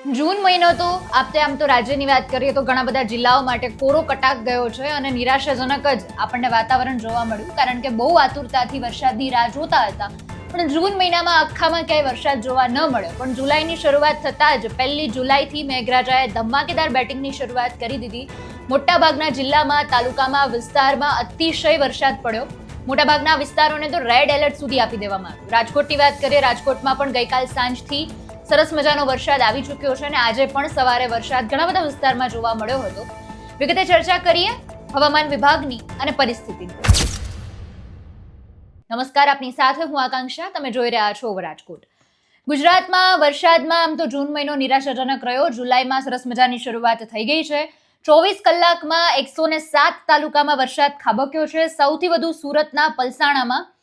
જૂન મહિનો તો આમ તો રાજ્યની વાત કરીએ તો ઘણા બધા જિલ્લાઓ માટે કોરો કટાક ગયો છે અને નિરાશાજનક જ આપણને વાતાવરણ જોવા મળ્યું, કારણ કે બહુ આતુરતાથી વરસાદની રાહ જોતા હતા. પણ જૂન મહિનામાં આખામાં ક્યાંય વરસાદ જોવા ન મળ્યો. પણ જુલાઈની શરૂઆત થતાં જ 1 જુલાઈથી મેઘરાજાએ ધમાકેદાર બેટિંગની શરૂઆત કરી દીધી. મોટાભાગના જિલ્લામાં, તાલુકામાં, વિસ્તારમાં અતિશય વરસાદ પડ્યો. મોટાભાગના વિસ્તારોને તો રેડ એલર્ટ સુધી આપી દેવામાં આવ્યું. રાજકોટની વાત કરીએ, રાજકોટમાં પણ ગઈકાલ સાંજથી સરસ મજાનો વરસાદ આવી ચૂક્યો છે અને આજે પણ સવારે વરસાદ ઘણા બધા વિસ્તારમાં જોવા મળ્યો હતો. વિગતે ચર્ચા કરીએ હવામાન વિભાગની અને પરિસ્થિતિની. નમસ્કાર, આપની સાથે હું આકાંક્ષા. તમે જોઈ રહ્યા છો રાજકોટ. ગુજરાતમાં વરસાદમાં આમ તો જૂન મહિનો નિરાશાજનક રહ્યો. જુલાઈમાં સરસ મજાની શરૂઆત થઈ ગઈ છે. 24 કલાકમાં 107 તાલુકામાં વરસાદ ખાબક્યો છે. સૌથી વધુ સુરતના પલસાણામાં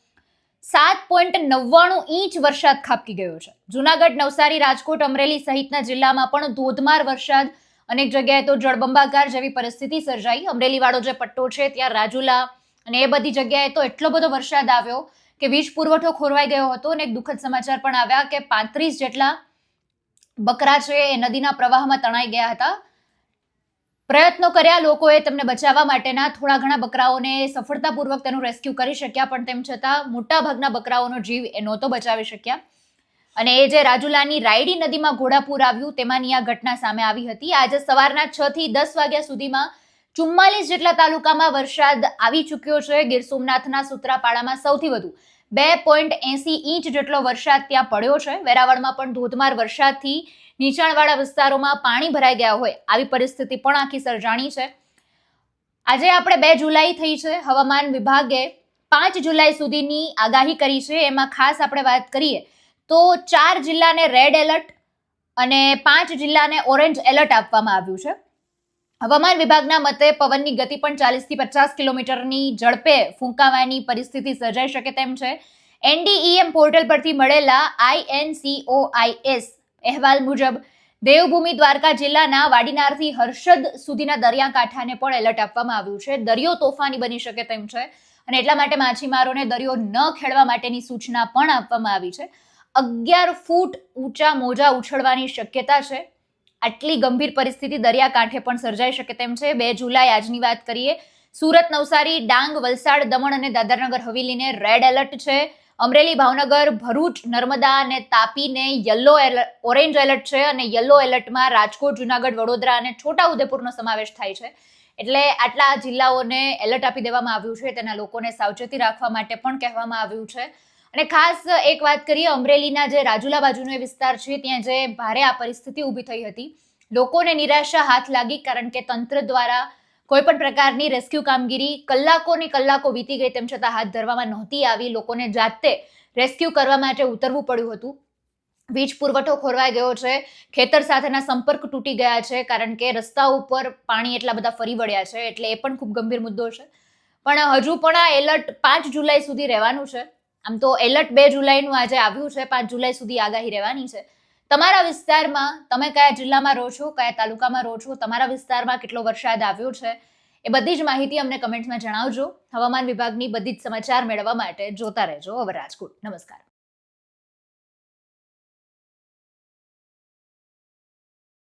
7.99 ઇંચ વરસાદ ખાબકી ગયો છે. જુનાગઢ, નવસારી, રાજકોટ, અમરેલી સહિતના જિલ્લામાં પણ ધોધમાર વરસાદ, અનેક જગ્યાએ તો જળબંબાકાર જેવી પરિસ્થિતિ સર્જાઈ. અમરેલી વાળો જે પટ્ટો છે ત્યાં રાજુલા અને એ બધી જગ્યાએ તો એટલો બધો વરસાદ આવ્યો કે વીજ પુરવઠો ખોરવાઈ ગયો હતો. અને એક દુઃખદ સમાચાર પણ આવ્યા કે 35 જેટલા બકરા છે એ નદીના પ્રવાહમાં તણાઈ ગયા હતા. પ્રયત્નો કર્યા લોકોએ તેમને બચાવવા માટેના. થોડા ઘણા બકરાઓને સફળતાપૂર્વક તેનું રેસ્ક્યુ કરી શક્યા, પણ તેમ છતાં મોટાભાગના બકરાઓનો જીવ એ નહોતો બચાવી શક્યા. અને એ જે રાજુલાની રાયડી નદીમાં ઘોડાપૂર આવ્યું તેમાંની આ ઘટના સામે આવી હતી. આજે સવારના 6 થી 10 વાગ્યા સુધીમાં 44 જેટલા તાલુકામાં વરસાદ આવી ચૂક્યો છે. ગીર સોમનાથના સૂત્રાપાડામાં સૌથી વધુ 2.80 ઇંચ જેટલો વરસાદ ત્યાં પડ્યો છે. વેરાવળમાં પણ ધોધમાર વરસાદથી નીચાણવાળા વિસ્તારોમાં પાણી ભરાઈ ગયા હોય આવી પરિસ્થિતિ પણ આખી સર્જાણી છે. આજે આપણે 2 જુલાઈ થઈ છે. હવામાન વિભાગે 5 જુલાઈ સુધીની આગાહી કરી છે. એમાં ખાસ આપણે વાત કરીએ તો 4 જિલ્લાને રેડ એલર્ટ અને 5 જિલ્લાને ઓરેન્જ એલર્ટ આપવામાં આવ્યું છે. હવામાન વિભાગના મતે પવનની ગતિ પણ 40 થી 50 કિલોમીટરની ઝડપે ફૂંકાવાની પરિસ્થિતિ સર્જાઈ શકે તેમ છે. NDEM પોર્ટલ પરથી મળેલા INCOIS અહેવાલ મુજબ દેવભૂમિ દ્વારકા જિલ્લાના વાડીનારથી હર્ષદ સુધીના દરિયાકાંઠાને પણ એલર્ટ આપવામાં આવ્યું છે. દરિયો તોફાની બની શકે તેમ છે અને એટલા માટે માછીમારોને દરિયો ન ખેડવા માટેની સૂચના પણ આપવામાં આવી છે. 11 ફૂટ ઊંચા મોજા ઉછળવાની શક્યતા છે. આટલી ગંભીર પરિસ્થિતિ દરિયાકાંઠે પણ સર્જાઈ શકે તેમ છે. 2 જુલાઈ આજની વાત કરીએ, સુરત, નવસારી, ડાંગ, વલસાડ, દમણ અને દાદરાનગર હવેલીને રેડ એલર્ટ છે. અમરેલી, ભાવનગર, ભરૂચ, નર્મદા અને તાપીને ઓરેન્જ એલર્ટ છે. અને યલો એલર્ટમાં રાજકોટ, જુનાગઢ, વડોદરા અને છોટાઉદેપુરનો સમાવેશ થાય છે. એટલે આટલા જિલ્લાઓને એલર્ટ આપી દેવામાં આવ્યું છે. તેના લોકોને સાવચેતી રાખવા માટે પણ કહેવામાં આવ્યું છે. અને ખાસ એક વાત કરીએ, અમરેલીના જે રાજુલા બાજુનો વિસ્તાર છે ત્યાં જે ભારે આ પરિસ્થિતિ ઊભી થઈ હતી, લોકોને નિરાશા હાથ લાગી, કારણ કે તંત્ર દ્વારા કોઈ પણ પ્રકારની રેસ્ક્યુ કામગીરી કલાકો વીતી ગઈ તેમ છતાં હાથ ધરવામાં નહોતી આવી. લોકોને જાતે રેસ્ક્યુ કરવા માટે ઉતરવું પડ્યું હતું. વીજ પુરવઠો ખોરવાઈ ગયો છે. ખેતર સાથેના સંપર્ક તૂટી ગયા છે, કારણ કે રસ્તા ઉપર પાણી એટલા બધા ફરી વળ્યા છે. એટલે એ પણ ખૂબ ગંભીર મુદ્દો છે. પણ હજુ પણ આ એલર્ટ 5 જુલાઈ સુધી રહેવાનું છે. આમ તો એલર્ટ 2 જુલાઈનું આજે આવ્યું છે. 5 જુલાઈ સુધી આગાહી રહેવાની છે. તમારા વિસ્તારમાં તમે કયા જિલ્લામાં રહો છો, કયા તાલુકામાં રહો છો, તમારા વિસ્તારમાં કેટલો વરસાદ આવ્યો છે, એ બધી જ માહિતી અમને કમેન્ટ્સમાં જણાવજો. હવામાન વિભાગની બધી જ સમાચાર મેળવવા માટે જોતા રહેજો હવે રાજકોટ. નમસ્કાર.